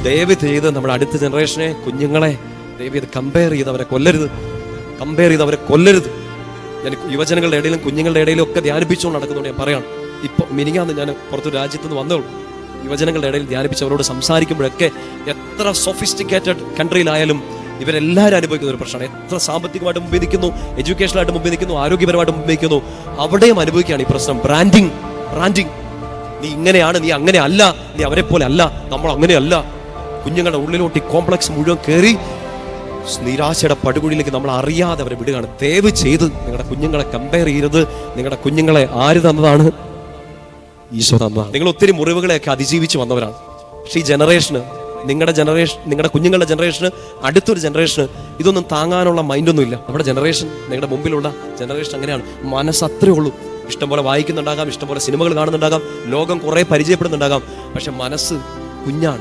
ദയവ് ചെയ്ത് നമ്മുടെ അടുത്ത ജനറേഷനെ, കുഞ്ഞുങ്ങളെ ദയവ് ചെയ്ത് കമ്പയർ ചെയ്ത് അവരെ കൊല്ലരുത്. ഞാൻ യുവജനങ്ങളുടെ ഇടയിലും കുഞ്ഞുങ്ങളുടെ ഇടയിലും ഒക്കെ ധ്യാനിപ്പിച്ചുകൊണ്ട് നടക്കുന്നതുകൊണ്ട് ഞാൻ പറയാണ്. ഇപ്പോൾ മിനിങ്ങാന്ന് ഞാൻ പുറത്തൊരു രാജ്യത്ത് നിന്ന് വന്നോളൂ, യുവജനങ്ങളുടെ ഇടയിൽ ധ്യാനിപ്പിച്ച് അവരോട് സംസാരിക്കുമ്പോഴൊക്കെ എത്ര സൊഫിസ്റ്റിക്കേറ്റഡ് കൺട്രിയിലായാലും ഇവരെല്ലാവരും അനുഭവിക്കുന്ന ഒരു പ്രശ്നമാണ്. എത്ര സാമ്പത്തികമായിട്ട് മുമ്പിൽ നിൽക്കുന്നു, എഡ്യൂക്കേഷനായിട്ട് മുമ്പിൽ നിൽക്കുന്നു, ആരോഗ്യപരമായിട്ട് മുമ്പിൽ നിൽക്കുന്നു, അവിടെയും അനുഭവിക്കുകയാണ് ഈ പ്രശ്നം. ബ്രാൻഡിങ്. നീ ഇങ്ങനെയാണ്, നീ അങ്ങനെ അല്ല, നീ അവരെ പോലെ അല്ല, നമ്മൾ അങ്ങനെയല്ല. കുഞ്ഞുങ്ങളുടെ ഉള്ളിലോട്ട് ഈ കോംപ്ലക്സ് മുഴുവൻ കയറി നിരാശയുടെ പടുകുഴിയിലേക്ക് നമ്മൾ അറിയാതെ അവരെ വിടുകയാണ്. ദയവ് ചെയ്ത് നിങ്ങളുടെ കുഞ്ഞുങ്ങളെ കമ്പയർ ചെയ്യരുത്. നിങ്ങളുടെ കുഞ്ഞുങ്ങളെ ആര് തന്നതാണ്? ഈശോ തന്നതാണ്. നിങ്ങൾ ഒത്തിരി മുറിവുകളെയൊക്കെ അതിജീവിച്ച് വന്നവരാണ്. പക്ഷെ ഈ ജനറേഷന്, നിങ്ങളുടെ കുഞ്ഞുങ്ങളുടെ ജനറേഷന്, അടുത്തൊരു ജനറേഷന് ഇതൊന്നും താങ്ങാനുള്ള മൈൻഡൊന്നും ഇല്ല. നമ്മുടെ ജനറേഷൻ, നിങ്ങളുടെ മുമ്പിലുള്ള ജനറേഷൻ അങ്ങനെയാണ്. മനസ്സത്രേ ഉള്ളൂ. ഇഷ്ടംപോലെ വായിക്കുന്നുണ്ടാകാം, ഇഷ്ടംപോലെ സിനിമകൾ കാണുന്നുണ്ടാകാം, ലോകം കുറെ പരിചയപ്പെടുന്നുണ്ടാകാം, പക്ഷെ മനസ്സ് കുഞ്ഞാണ്.